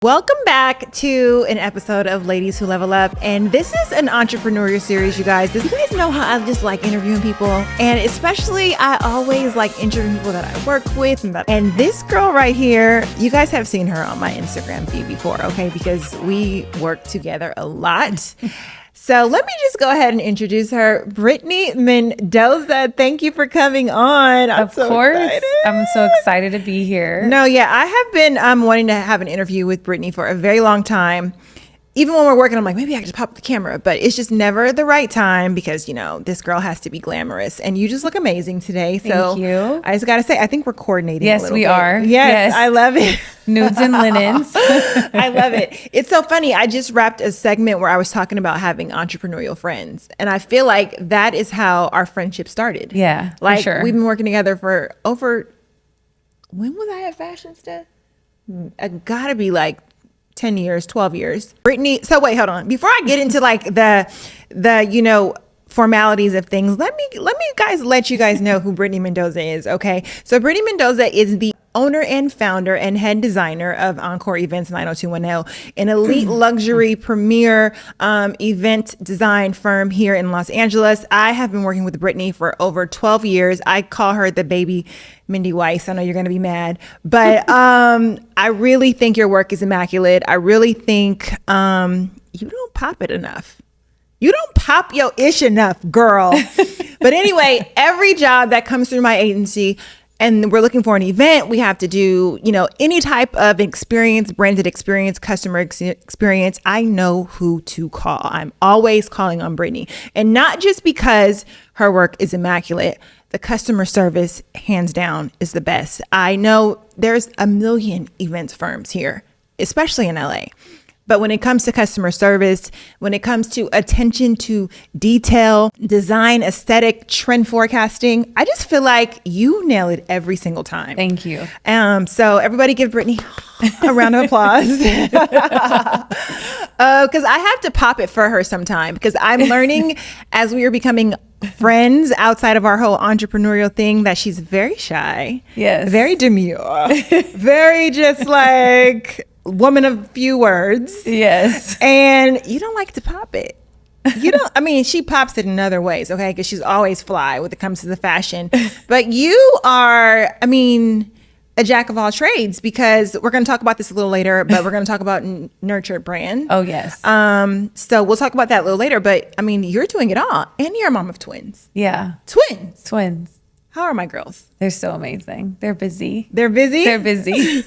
Welcome back to an episode of Ladies Who Level Up. And this is an entrepreneurial series, you guys. You guys know how I just like interviewing people. And especially, I always like interviewing people that I work with. And this girl right here, you guys have seen her on my Instagram feed before, okay? Because we work together a lot. So let me just go ahead and introduce her, Brittney Mendoza. Thank you for coming on. Of course. I'm so excited to be here. No, yeah, I have been wanting to have an interview with Brittney for a very long time. Even when we're working, I'm like, maybe I could just pop up the camera, but it's just never the right time because, you know, this girl has to be glamorous and you just look amazing today. So thank you. I just got to say, I think we're coordinating. Yes, we are. Yes, I love it. Nudes and linens. I love it. It's so funny. I just wrapped a segment where I was talking about having entrepreneurial friends. And I feel like that is how our friendship started. Yeah, like for sure. We've been working together for over, when was I at Fashionista? I gotta be like 10 years, 12 years. Brittney, so wait, hold on. Before I get into like the you know, formalities of things, let me let you guys know who Brittney Mendoza is, okay? So Brittney Mendoza is the owner and founder and head designer of Encore Events 90210, an elite luxury premier event design firm here in Los Angeles. I have been working with Brittney for over 12 years. I call her the baby Mindy Weiss. I know you're going to be mad, but I really think your work is immaculate. I really think you don't pop it enough. You don't pop your ish enough, girl. But anyway, every job that comes through my agency, and we're looking for an event, we have to do, you know, any type of experience, branded experience, customer experience. I know who to call. I'm always calling on Brittney. And not just because her work is immaculate. The customer service, hands down, is the best. I know there's a million events firms here, especially in LA. But when it comes to customer service, when it comes to attention to detail, design, aesthetic, trend forecasting, I just feel like you nail it every single time. Thank you. So everybody give Brittney a round of applause. Because I have to pop it for her sometime because I'm learning as we are becoming friends outside of our whole entrepreneurial thing that she's very shy. Yes. Very demure. Very just like woman of few words. Yes. And you don't like to pop it. You don't, I mean, she pops it in other ways, okay? Because she's always fly when it comes to the fashion. But you are, I mean, a jack of all trades because we're going to talk about this a little later, but we're going to talk about Nurtured Brand. Oh, yes. So we'll talk about that a little later. But I mean, you're doing it all. And you're a mom of twins. Yeah. Twins. How are my girls? They're so amazing. They're busy. They're busy? They're busy.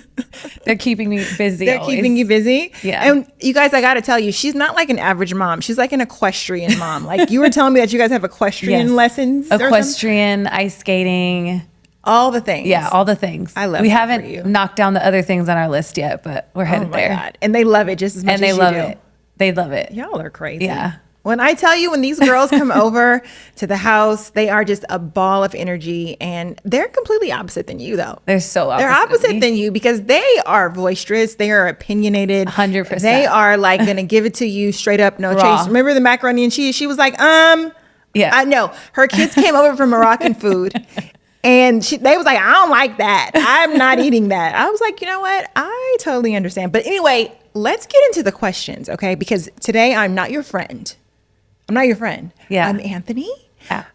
They're keeping me busy. They're always. keeping you busy? Yeah. And you guys, I got to tell you, she's not like an average mom. She's like an equestrian mom. Like you were telling me that you guys have equestrian lessons. Equestrian, ice skating. All the things. Yeah, all the things. I love We that for haven't you. knocked down the other things on our list yet, but we're headed there. God. And they love it just as much as you do. And they love it. They love it. Y'all are crazy. Yeah. When I tell you, when these girls come over to the house, they are just a ball of energy, and they're completely opposite than you, though. They're so opposite. They're opposite than you because they are boisterous. They are opinionated. 100%. They are like going to give it to you straight up, no Raw. chase. Remember the macaroni and cheese? She was like, Yeah. I know. Her kids came over from Moroccan food. And they was like, I don't like that. I'm not eating that. I was like, you know what? I totally understand. But anyway, let's get into the questions, okay? Because today I'm not your friend. I'm not your friend. Yeah. I'm Anthony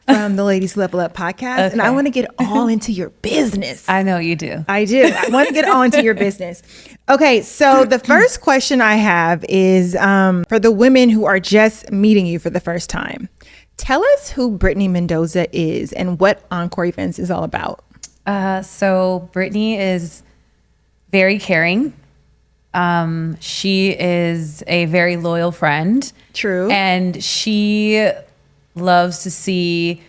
from the Ladies Level Up podcast. Okay. And I want to get all into your business. I know you do. I do. I want to get all into your business. Okay. So the first question I have is for the women who are just meeting you for the first time. Tell us who Brittney Mendoza is and what Encore Events is all about. So Brittney is very caring. She is a very loyal friend. True. And she loves to see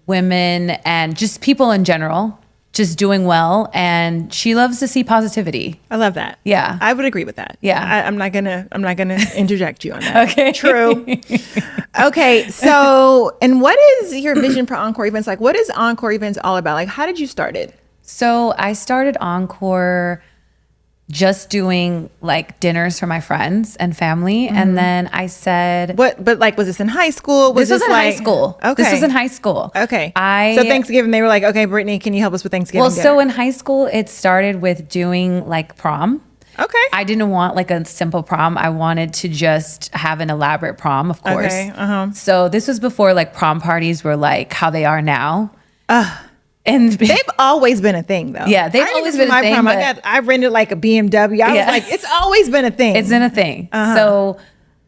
women and just people in general just doing well. And she loves to see positivity. I love that. Yeah. I would agree with that. Yeah. I'm not gonna interject you on that. Okay. True. Okay. So, and what is your vision for Encore Events? Like, what is Encore Events all about? Like, how did you start it? So I started Encore just doing like dinners for my friends and family. And then I said, What, but like, was this in high school? this was in high school. Okay. This was in high school. Okay. So So Thanksgiving, they were like, okay, Brittney, can you help us with Thanksgiving Well, dinner? so in high school, it started with doing like prom. Okay. I didn't want like a simple prom. I wanted to just have an elaborate prom, of course. Okay. So this was before like prom parties were like how they are now. And they've always been a thing, though. Yeah, they've always been a thing. Prom, I rented like a BMW. I was like, it's always been a thing. It's been a thing. So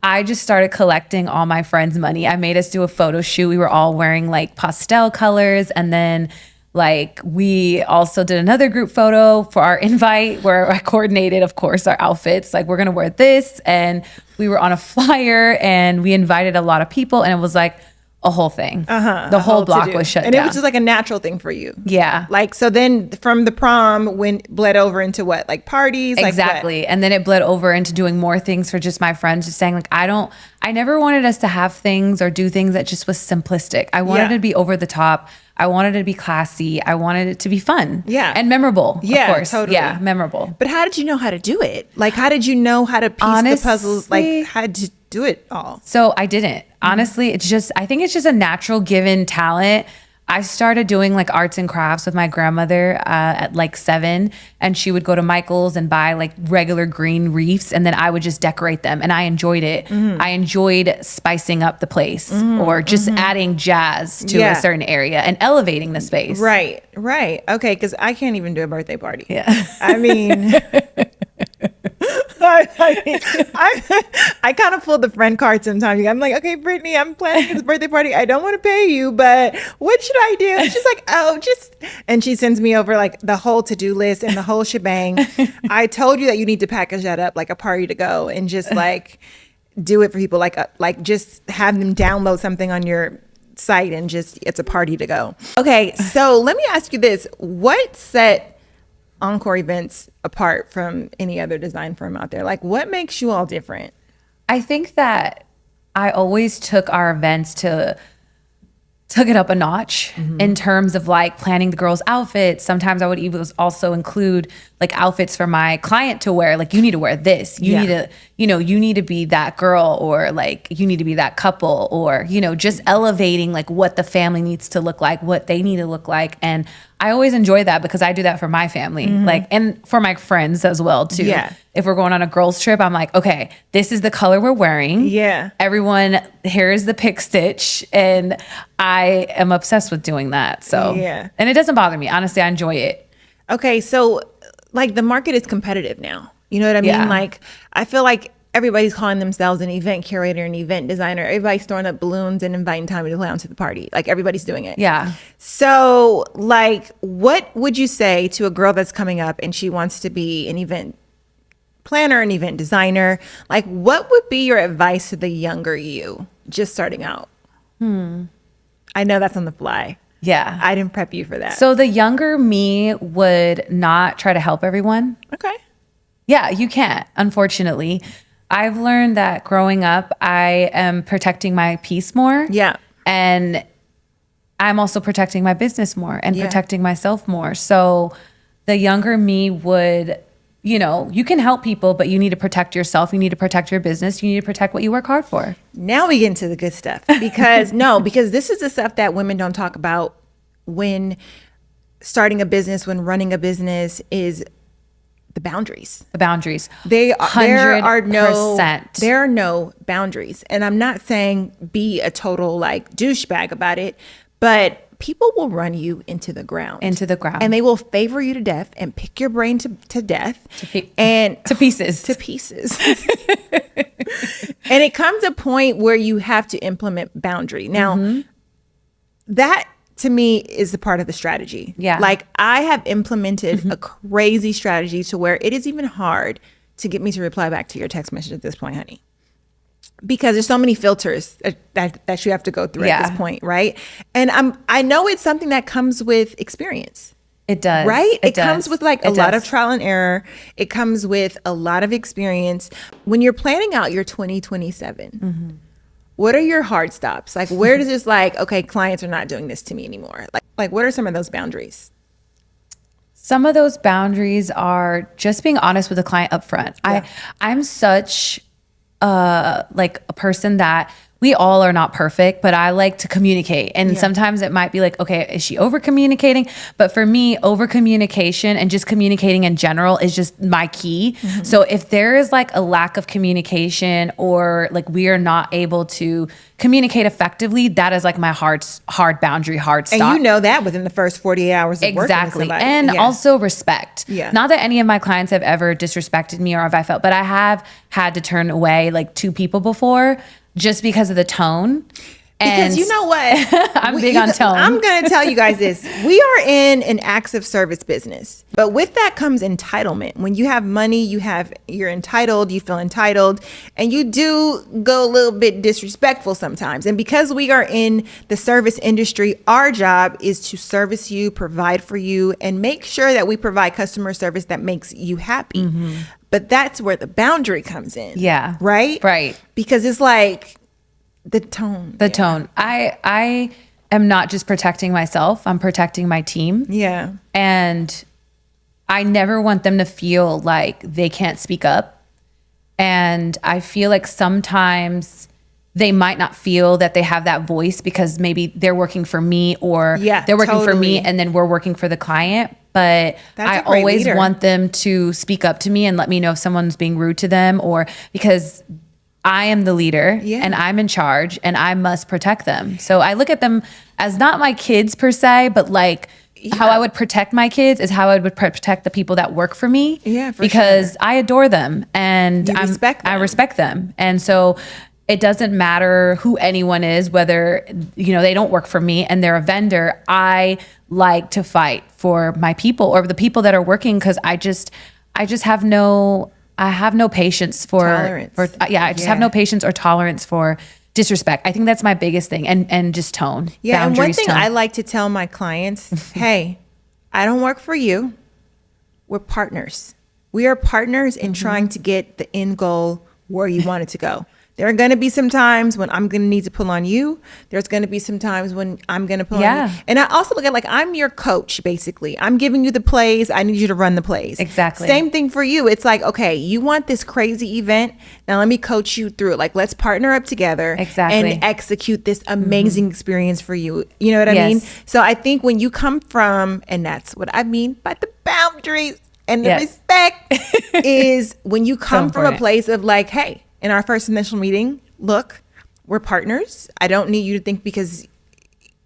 I just started collecting all my friends' money. I made us do a photo shoot. We were all wearing like pastel colors. And then like we also did another group photo for our invite where I coordinated, of course, our outfits. Like we're going to wear this. And we were on a flyer and we invited a lot of people. And it was like a whole thing. The whole block was shut down. And it was just like a natural thing for you. Yeah. Like, so then from the prom bled over into what? Like parties? Exactly. Like and then it bled over into doing more things for just my friends, just saying like, I never wanted us to have things or do things that just was simplistic. I wanted it to be over the top. I wanted it to be classy. I wanted it to be fun. Yeah. And memorable. Yeah, of course. totally. Yeah, memorable. But how did you know how to do it? Like, how did you know how to piece the puzzles? Like, how did you do it all? So I didn't. Honestly, I think it's just a natural given talent. I started doing like arts and crafts with my grandmother at like 7, and she would go to Michael's and buy like regular green wreaths, and then I would just decorate them, and I enjoyed it. I enjoyed spicing up the place or just adding jazz to a certain area and elevating the space. Right. Okay, because I can't even do a birthday party. Yeah. I mean... I kind of pull the friend card sometimes. I'm like, okay, Brittney, I'm planning this birthday party. I don't want to pay you, but what should I do? She's like, and she sends me over like the whole to-do list and the whole shebang. I told you that you need to package that up like a party to go and just like do it for people. Like just have them download something on your site and just, it's a party to go. Okay. So let me ask you this. What set Encore Events apart from any other design firm out there? Like, what makes you all different? I think that I always took our events took it up a notch in terms of like planning the girls' outfits. Sometimes I would even also include like outfits for my client to wear. Like, you need to wear this. You need to, you need to be that girl, or like you need to be that couple, or, just elevating like what the family needs to look like, what they need to look like. And I always enjoy that because I do that for my family, like, and for my friends as well too. Yeah. If we're going on a girls trip, I'm like, okay, this is the color we're wearing. Yeah. Everyone, here's the pick stitch. And I am obsessed with doing that. So, yeah. And it doesn't bother me. Honestly, I enjoy it. Okay. So like the market is competitive now. You know what I mean? Yeah. Like, I feel like everybody's calling themselves an event curator, an event designer. Everybody's throwing up balloons and inviting Tommy to play onto the party. Like, everybody's doing it. Yeah. So like, what would you say to a girl that's coming up and she wants to be an event planner, an event designer? Like, what would be your advice to the younger you just starting out? I know that's on the fly. Yeah. I didn't prep you for that. So the younger me would not try to help everyone. Okay. Yeah, you can't, unfortunately. I've learned that growing up, I am protecting my peace more. Yeah. And I'm also protecting my business more and protecting myself more. So the younger me would, you can help people, but you need to protect yourself. You need to protect your business. You need to protect what you work hard for. Now we get into the good stuff because because this is the stuff that women don't talk about when starting a business, when running a business, is the boundaries. The boundaries. There are no boundaries. And I'm not saying be a total like douchebag about it, but people will run you into the ground. And they will favor you to death and pick your brain to death. To pieces. And it comes a point where you have to implement boundary. Now, that to me is the part of the strategy. Yeah. Like, I have implemented a crazy strategy to where it is even hard to get me to reply back to your text message at this point, honey. Because there's so many filters that you have to go through at this point, right? And I know it's something that comes with experience. It does. Right? It comes with like a lot of trial and error. It comes with a lot of experience. When you're planning out your 2027, what are your hard stops? Like, where does this like, okay, clients are not doing this to me anymore? Like what are some of those boundaries? Some of those boundaries are just being honest with the client up front. Yeah. I'm such like a person that we all are not perfect, but I like to communicate. And sometimes it might be like, okay, is she over communicating? But for me, over communication and just communicating in general is just my key. So if there is like a lack of communication, or like we are not able to communicate effectively, that is like my hard boundary, hard stop. And you know that within the first 48 hours of working with somebody. And also respect. Yeah. Not that any of my clients have ever disrespected me or have I felt, but I have had to turn away like 2 people before just because of the tone. Because you know what? I'm big on tone. I'm going to tell you guys this. We are in an acts of service business. But with that comes entitlement. When you have money, you're entitled, you feel entitled, and you do go a little bit disrespectful sometimes. And because we are in the service industry, our job is to service you, provide for you, and make sure that we provide customer service that makes you happy. But that's where the boundary comes in. Yeah. Right? Right. Because it's like the tone. The tone. I am not just protecting myself, I'm protecting my team. Yeah. And I never want them to feel like they can't speak up. And I feel like sometimes they might not feel that they have that voice because maybe they're working for me, or they're working for me and then we're working for the client. But I always want them to speak up to me and let me know if someone's being rude to them, or because I am the leader and I'm in charge and I must protect them. So I look at them as not my kids per se, but like how I would protect my kids is how I would protect the people that work for me. Yeah, for because sure. I adore them and I respect them. And so it doesn't matter who anyone is, whether, you know, they don't work for me and they're a vendor. I like to fight for my people or the people that are working, because I just have no patience for tolerance. I just have no patience or tolerance for disrespect. I think that's my biggest thing, and just tone. Yeah, and one thing I like to tell my clients, hey, I don't work for you. We're partners. We are partners in trying to get the end goal where you want it to go. There are going to be some times when I'm going to need to pull on you. There's going to be some times when I'm going to pull on you. And I also look at like, I'm your coach, basically. I'm giving you the plays. I need you to run the plays. Exactly. Same thing for you. It's like, okay, you want this crazy event. Now let me coach you through it. Like, let's partner up together and execute this amazing experience for you. You know what I mean? So I think when you come from, and that's what I mean by the boundaries and the respect, is when you come from a place of like, hey, in our first initial meeting, look, we're partners. I don't need you to think because,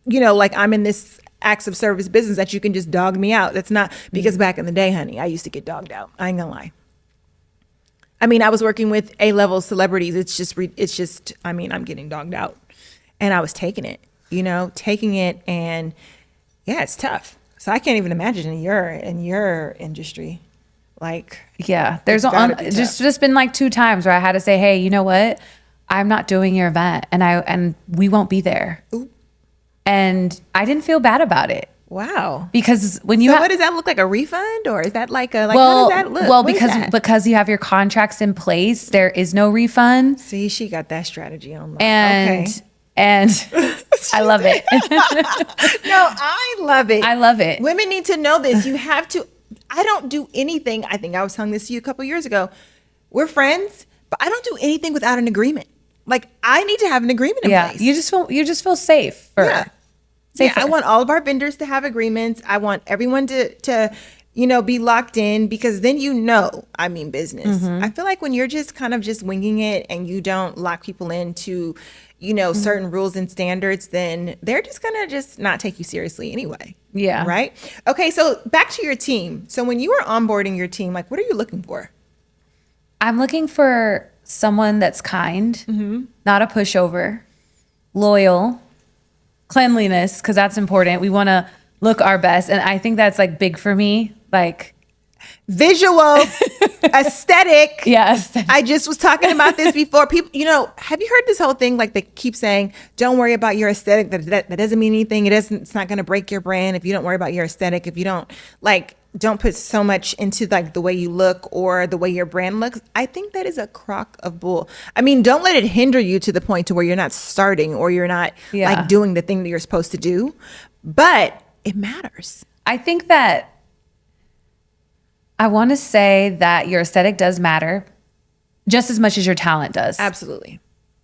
you know, like I'm in this acts of service business that you can just dog me out. That's not, because back in the day, honey, I used to get dogged out. I ain't gonna lie. I mean, I was working with A-level celebrities. It's just, I mean, I'm getting dogged out. And I was taking it, and yeah, it's tough. So I can't even imagine in your industry. Like, yeah, there's just been like 2 times where I had to say, hey, you know what? I'm not doing your event, and we won't be there. Ooh. And I didn't feel bad about it. Wow. Because when what does that look like, a refund, or is that like how does that look? Well, because you have your contracts in place, there is no refund. See, she got that strategy on. And I love it. No, I love it. I love it. Women need to know this. You have to. I don't do anything. I think I was telling this to you a couple years ago. We're friends, but I don't do anything without an agreement. Like, I need to have an agreement in place. You just feel safe. I want all of our vendors to have agreements. I want everyone to be locked in, because then I mean business. I feel like when you're just kind of just winging it and you don't lock people into certain rules and standards, then they're just gonna just not take you seriously anyway. Yeah. Right? Okay, so back to your team. So when you were onboarding your team, like, what are you looking for? I'm looking for someone that's kind, not a pushover, loyal, cleanliness, because that's important. We want to look our best. And I think that's like big for me. Like, visual, aesthetic. Yes. I just was talking about this before. People, have you heard this whole thing? Like, they keep saying, don't worry about your aesthetic. That doesn't mean anything. It's not going to break your brand if you don't worry about your aesthetic. If you don't put so much into like the way you look or the way your brand looks. I think that is a crock of bull. I mean, don't let it hinder you to the point to where you're not starting or you're not like doing the thing that you're supposed to do. But it matters. I think that I want to say that your aesthetic does matter just as much as your talent does. Absolutely.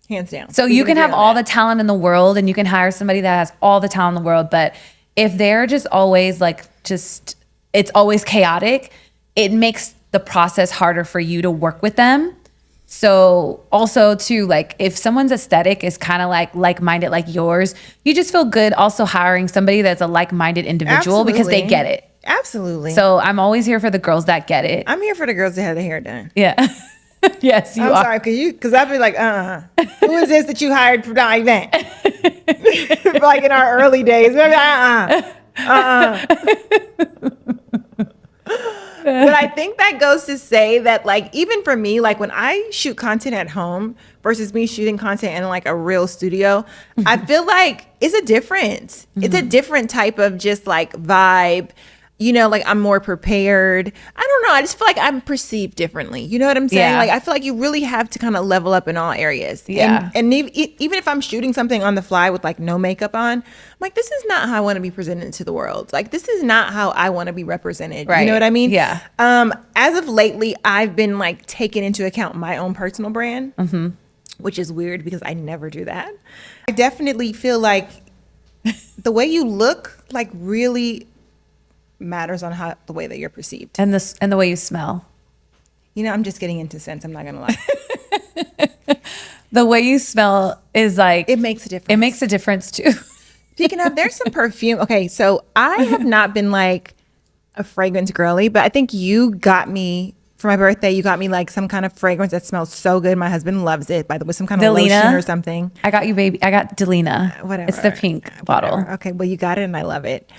Hands down. So you can have all the talent in the world and you can hire somebody that has all the talent in the world. But if they're just always it's always chaotic, it makes the process harder for you to work with them. So also too, like if someone's aesthetic is kind of like-minded like yours, you just feel good also hiring somebody that's a like-minded individual because they get it. Absolutely. So I'm always here for the girls that get it. I'm here for the girls that have their hair done. Yeah. Yes, you I'm are. sorry, because I'd be like, who is this that you hired for the event? Like in our early days. But I think that goes to say that, like, even for me, like when I shoot content at home versus me shooting content in like a real studio, I feel like it's a difference. It's a different type of just like vibe. You know, like I'm more prepared. I don't know. I just feel like I'm perceived differently. You know what I'm saying? Yeah. Like I feel like you really have to kind of level up in all areas. Yeah. And even if I'm shooting something on the fly with like no makeup on, I'm like, this is not how I want to be presented to the world. Like this is not how I want to be represented. Right. You know what I mean? Yeah. As of lately, I've been like taking into account my own personal brand, which is weird because I never do that. I definitely feel like the way you look like really matters on how the way that you're perceived And the way you smell. You know, I'm just getting into scents. I'm not gonna lie. The way you smell is like It makes a difference. It makes a difference too. Speaking of, there's some perfume. Okay, so I have not been like a fragrance girly, but I think you got me for my birthday. You got me like some kind of fragrance that smells so good. My husband loves it. By the way, some kind of lotion or something. I got you, baby. I got Delina. Whatever. It's the pink bottle. Whatever. Okay, well you got it, and I love it.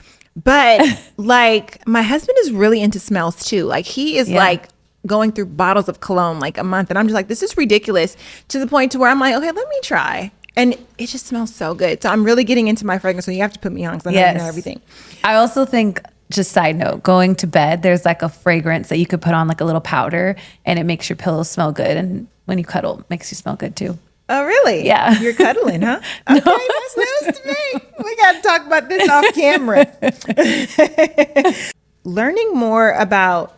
But like my husband is really into smells too. Like he is like going through bottles of cologne like a month, and I'm just like, this is ridiculous, to the point to where I'm like, okay, let me try. And it just smells so good. So I'm really getting into my fragrance. So you have to put me on because I know everything. I also think, just side note, going to bed, there's like a fragrance that you could put on like a little powder and it makes your pillows smell good. And when you cuddle, it makes you smell good too. Oh, really? Yeah. You're cuddling, huh? Okay, that's news to me. We got to talk about this off camera. Learning more about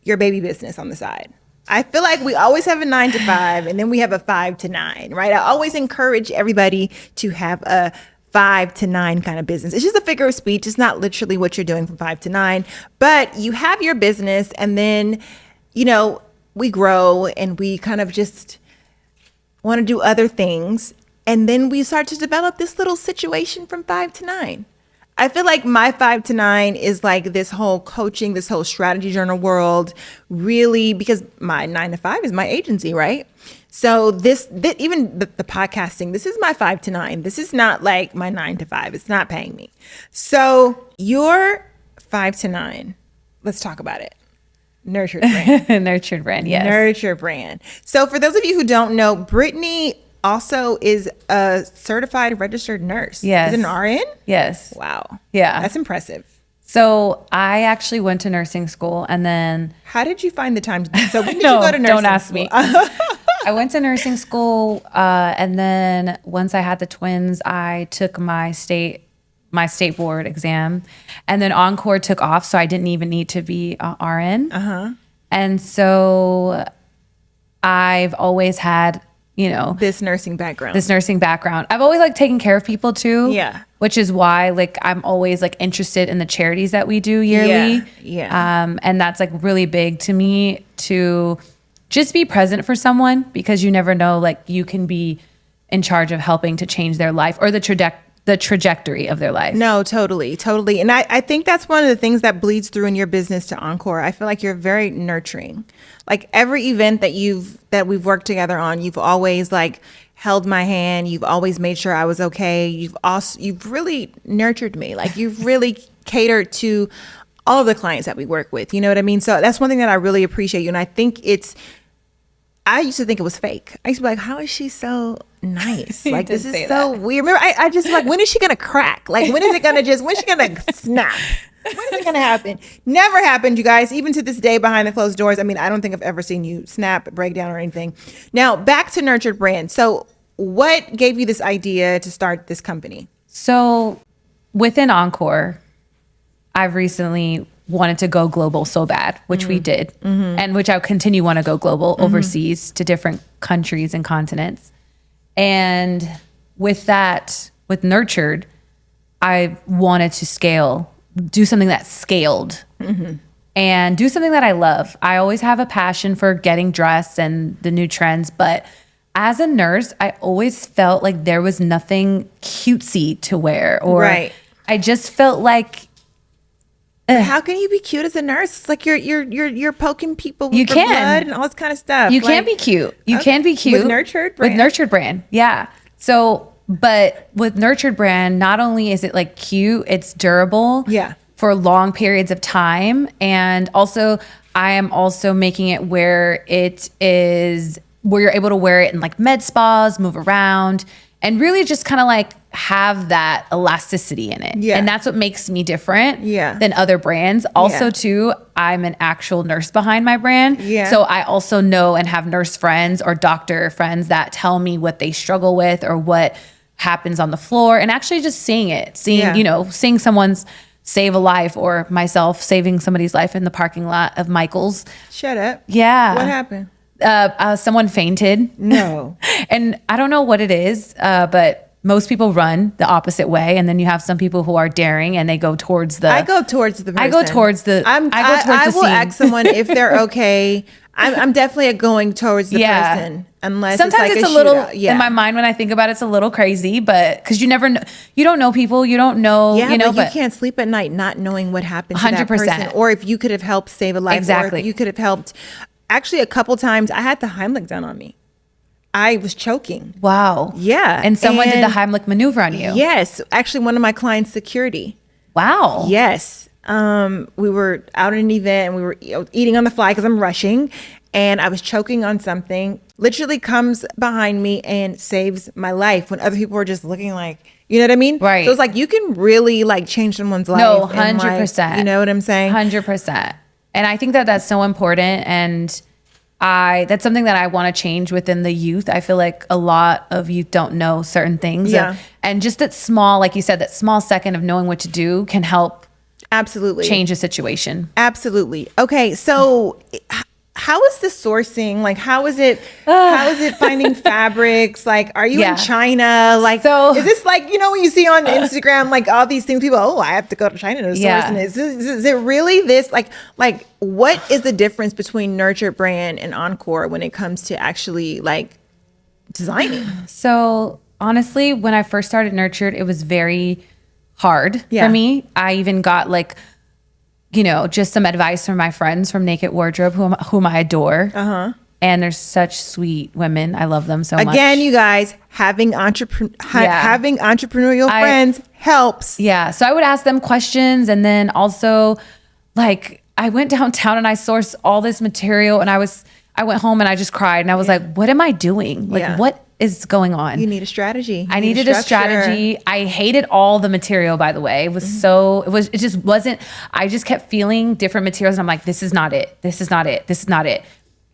your baby business on the side. I feel like we always have a 9 to 5 and then we have a 5 to 9, right? I always encourage everybody to have a 5 to 9 kind of business. It's just a figure of speech. It's not literally what you're doing from 5 to 9, but you have your business and then, you know, we grow and we kind of just want to do other things. And then we start to develop this little situation from 5 to 9. I feel like my 5 to 9 is like this whole coaching, this whole strategy journal world, really, because my 9 to 5 is my agency, right? So even the podcasting, this is my 5 to 9. This is not like my 9 to 5. It's not paying me. So your 5 to 9, let's talk about it. Nurtured brand. Nurtured brand, yes. Nurtured brand. So for those of you who don't know, Brittney also is a certified registered nurse. Yes. Is it an RN? Yes. Wow. Yeah. That's impressive. So I actually went to nursing school and then... How did you find the time to... So when did you go to nursing don't ask school? me. I went to nursing school and then once I had the twins, I took my state board exam, and then Encore took off, so I didn't even need to be a RN. And so I've always had, you know, this nursing background. I've always like taken care of people too. Yeah. Which is why like I'm always like interested in the charities that we do yearly. Yeah. And that's like really big to me, to just be present for someone, because you never know, like you can be in charge of helping to change their life or the trajectory of their life. No, totally. And I think that's one of the things that bleeds through in your business to Encore. I feel like you're very nurturing. Like every event that we've worked together on, you've always like held my hand. You've always made sure I was okay. You've really nurtured me. Like you've really catered to all of the clients that we work with. You know what I mean? So that's one thing that I really appreciate you. And I think I used to think it was fake. I used to be like, how is she so nice? Like, this is so weird. Remember, I just like, when is she going to crack? Like, when's she going to snap? When is it going to happen? Never happened, you guys. Even to this day, behind the closed doors. I mean, I don't think I've ever seen you snap, break down, or anything. Now, back to Nurtured Brand. So what gave you this idea to start this company? So within Encore, I've recently wanted to go global so bad, which we did, and which I continue want to go global overseas to different countries and continents. And with that, with Nurtured, I wanted to scale, do something that scaled, and do something that I love. I always have a passion for getting dressed and the new trends, but as a nurse, I always felt like there was nothing cutesy to wear, or I just felt like, how can you be cute as a nurse? It's like you're poking people with the blood and all this kind of stuff. You can be cute. You can be cute with Nurtured brand. With Nurtured brand, yeah. So, but with Nurtured brand, not only is it like cute, it's durable. Yeah. For long periods of time, and also I am also making it where it is where you're able to wear it in like med spas, move around, and really just kind of like have that elasticity in it. Yeah. And that's what makes me different Yeah. than other brands. Also, Yeah. too, I'm an actual nurse behind my brand. Yeah. So I also know and have nurse friends or doctor friends that tell me what they struggle with or what happens on the floor, and actually just seeing it, seeing someone's save a life, or myself saving somebody's life in the parking lot of Michael's. Shut up. Yeah. What happened? Someone fainted. No. And I don't know what it is, but most people run the opposite way, and then you have some people who are daring and they go towards the. I go towards the person. I go towards the. I will ask someone if they're okay. I'm definitely going towards the person, unless sometimes it's like a little shootout. in my mind when I think about it, it's a little crazy, but because you never know, you don't know people, you don't know, but you can't sleep at night not knowing what happened to that 100%. person, or if you could have helped save a life, Exactly. or if you could have helped. Actually, a couple times I had the Heimlich done on me. I was choking. Wow. Yeah. And someone did the Heimlich maneuver on you. Yes. Actually, one of my clients' security. Wow. Yes. We were out at an event and we were eating on the fly because I'm rushing, and I was choking on something. Literally comes behind me and saves my life when other people were just looking like, you know what I mean? Right. So it's like you can really like change someone's life. No, and, 100%. like, you know what I'm saying? 100%. And I think that that's so important. And that's something that I want to change within the youth. I feel like a lot of youth don't know certain things. Yeah. And just that small, like you said, that small second of knowing what to do can help Absolutely change a situation. Absolutely. Okay. So how is the sourcing? Like, how is it finding fabrics? Like, are you in China? Like, So- is this like, when you see on Instagram, like all these things, people, I have to go to China to source. Yeah. And is it really this? Like, what is the difference between Nurtured brand and Encore when it comes to actually like designing? So honestly, when I first started Nurtured, it was very hard Yeah. for me. I even got like, just some advice from my friends from Naked Wardrobe, whom I adore. And they're such sweet women. I love them so much. Again, you guys, having entrepreneurial friends helps. Yeah. So I would ask them questions, and then also like I went downtown and I sourced all this material, and I went home and I just cried, and I was like, what am I doing? Like, what is going on? You need a strategy. I needed a strategy. I hated all the material, by the way. It just wasn't, I just kept feeling different materials. And I'm like, this is not it. This is not it. This is not it.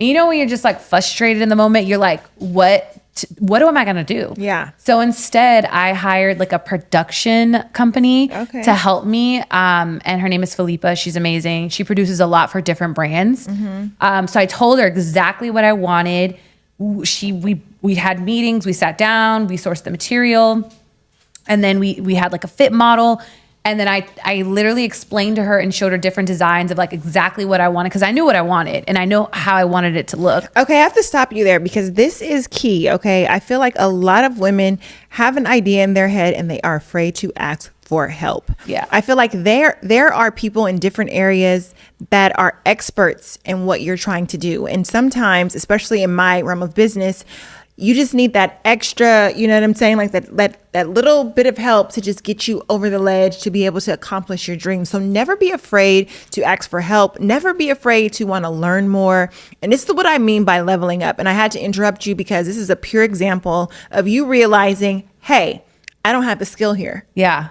And when you're just like frustrated in the moment, you're like, what am I going to do? Yeah. So instead I hired like a production company to help me. And her name is Felipa. She's amazing. She produces a lot for different brands. So I told her exactly what I wanted. We had meetings, we sat down, we sourced the material, and then we had like a fit model. And then I literally explained to her and showed her different designs of like exactly what I wanted, because I knew what I wanted and I know how I wanted it to look. Okay, I have to stop you there because this is key, okay? I feel like a lot of women have an idea in their head and they are afraid to ask for help. Yeah. I feel like there are people in different areas that are experts in what you're trying to do. And sometimes, especially in my realm of business, you just need that extra, you know what I'm saying? Like that little bit of help to just get you over the ledge to be able to accomplish your dreams. So never be afraid to ask for help. Never be afraid to want to learn more. And this is what I mean by leveling up. And I had to interrupt you because this is a pure example of you realizing, hey, I don't have the skill here. Yeah.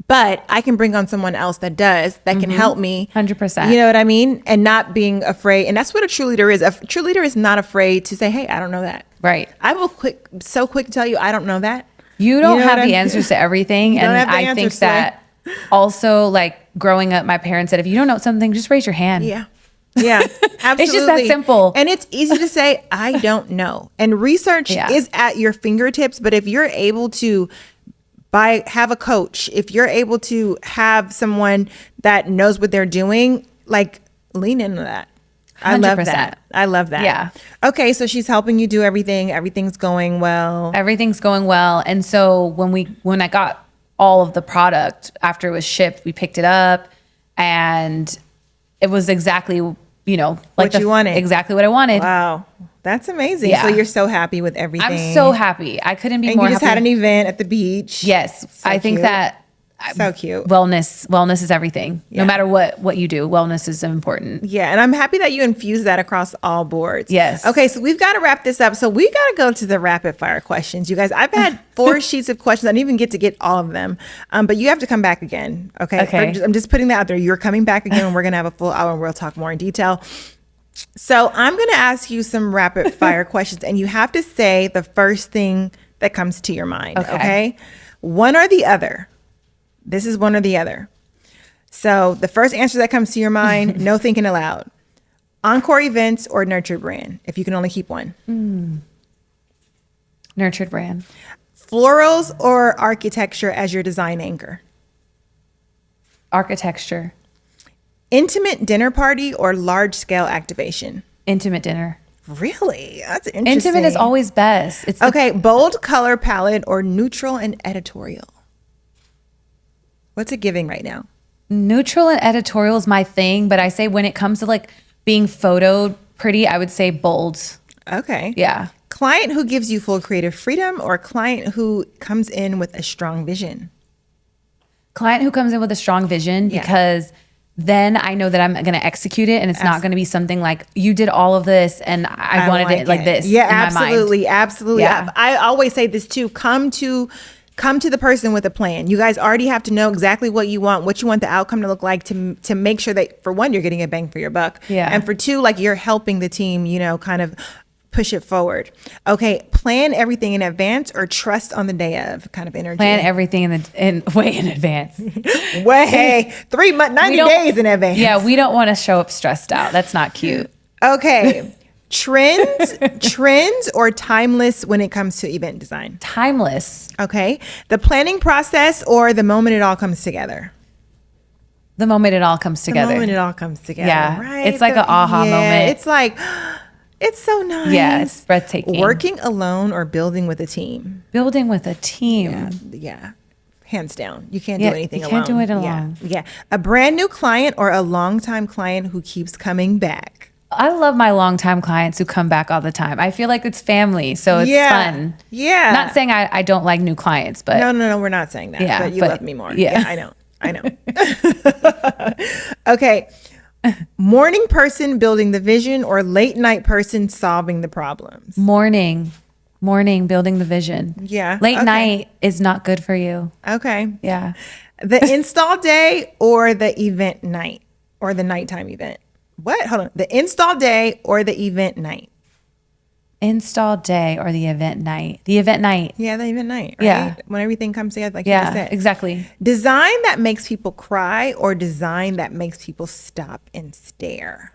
But I can bring on someone else that does, that can help me. 100%. You know what I mean? And not being afraid. And that's what a true leader is. A true leader is not afraid to say, hey, I don't know that. Right. I will so quick to tell you, I don't know that. You don't have the answers to everything. And I think that also, like, growing up, my parents said, if you don't know something, just raise your hand. Yeah. Yeah, absolutely. It's just that simple. And it's easy to say, I don't know. And research is at your fingertips. But if you're able to have a coach, if you're able to have someone that knows what they're doing, like lean into that. 100%. I love that. I love that. Yeah. Okay. So she's helping you do everything. Everything's going well. Everything's going well. And so when I got all of the product after it was shipped, we picked it up and it was exactly, you know, like what you wanted. Exactly what I wanted. Wow. That's amazing. Yeah. So you're so happy with everything. I'm so happy. I couldn't be and more happy. you just had an event at the beach. Yes. So I think cute. that so cute. Wellness is everything. Yeah. No matter what you do, wellness is important. Yeah. And I'm happy that you infuse that across all boards. Yes. Okay. So we've got to wrap this up. So we got to go to the rapid fire questions. You guys, I've had 4 sheets of questions. I didn't even get all of them. But you have to come back again. Okay. I'm just putting that out there. You're coming back again and we're going to have a full hour and we'll talk more in detail. So I'm going to ask you some rapid fire questions and you have to say the first thing that comes to your mind. Okay. One or the other. This is one or the other. So the first answer that comes to your mind, no thinking aloud. Encore Events or Nurtured Brand, if you can only keep one. Nurtured Brand. Florals or architecture as your design anchor? Architecture. Intimate dinner party or large scale activation? Intimate dinner. Really? That's interesting. Intimate is always best. It's okay. Bold color palette or neutral and editorial? What's it giving right now? Neutral and editorial is my thing, but I say when it comes to like being photoed pretty, I would say bold. Okay. Yeah. Client who gives you full creative freedom or client who comes in with a strong vision? Client who comes in with a strong vision because then I know that I'm going to execute it and it's not going to be something like you did all of this and I wanted it like this. Yeah, in absolutely. My mind. Absolutely. Yeah. I always say this too. Come to the person with a plan. You guys already have to know exactly what you want the outcome to look like to make sure that for one, you're getting a bang for your buck. Yeah. And for two, like you're helping the team, you know, kind of push it forward. Okay. Plan everything in advance or trust on the day of kind of energy. Plan everything way in advance. Way 90 days in advance. Yeah. We don't want to show up stressed out. That's not cute. Okay. Trends or timeless when it comes to event design? Timeless. Okay. The planning process or the moment it all comes together? The moment it all comes together. The moment it all comes together. Yeah. Right. It's like an aha moment. It's like, it's so nice. Yeah. It's breathtaking. Working alone or building with a team? Building with a team. Yeah. Hands down. You can't do anything alone. You can't do it alone. Yeah. A brand new client or a longtime client who keeps coming back? I love my longtime clients who come back all the time. I feel like it's family, so it's fun. Yeah. Not saying I don't like new clients, but no, we're not saying that. Yeah, but you love me more. Yeah, I know. Okay. Morning person building the vision or late night person solving the problems? Morning building the vision. Yeah. Late night is not good for you. Okay. Yeah. The install day or the event night or the nighttime event? What? Hold on. The install day or the event night? Install day or the event night? The event night. Yeah, the event night. Right? Yeah. When everything comes together, like you just said. Exactly. Design that makes people cry or design that makes people stop and stare?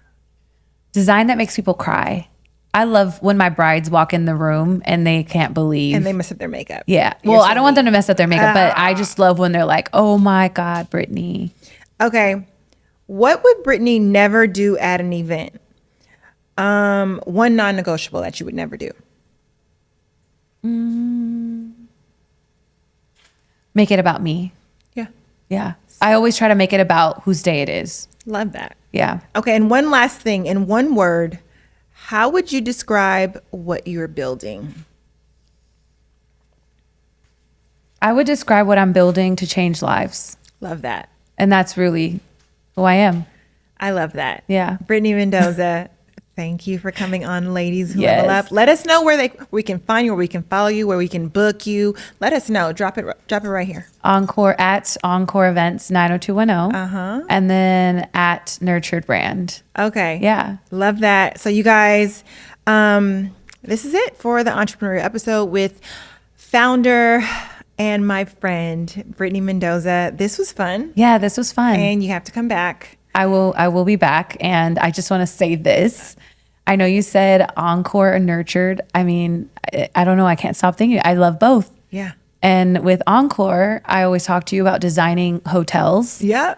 Design that makes people cry. I love when my brides walk in the room and they can't believe. And they mess up their makeup. Yeah. Well, I don't want them to mess up their makeup, but I just love when they're like, oh my God, Brittney. Okay. What would Brittney never do at an event? One non-negotiable that you would never do. Make it about me. Yeah. Yeah. I always try to make it about whose day it is. Love that. Yeah. Okay. And one last thing, in one word, how would you describe what you're building? I would describe what I'm building to change lives. Love that. And that's really who I am. I love that. Yeah. Brittney Mendoza, thank you for coming on Ladies Who Yes. Level Up. Let us know where we can find you, where we can follow you, where we can book you. Let us know. Drop it right here. Encore Events 90210. And then at Nurtured Brand. Okay. Yeah. Love that. So you guys, this is it for the Entrepreneurial episode with founder and my friend, Brittney Mendoza. This was fun. Yeah, this was fun. And you have to come back. I will be back. And I just want to say this. I know you said Encore and Nurtured. I mean, I don't know. I can't stop thinking. I love both. Yeah. And with Encore, I always talk to you about designing hotels. Yeah.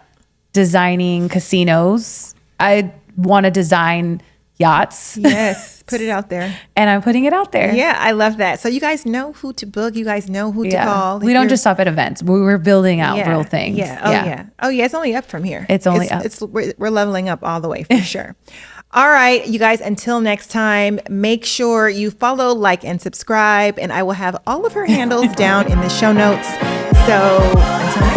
Designing casinos. I want to design yachts. Yes. Put it out there. And I'm putting it out there. Yeah, I love that. So you guys know who to book. You guys know who to call. We don't just stop at events. We're building out real things. Yeah. Oh, yeah. Oh, yeah. It's only up from here. It's only up. We're leveling up all the way for sure. All right, you guys, until next time, make sure you follow, like, and subscribe. And I will have all of her handles down in the show notes. So until next time.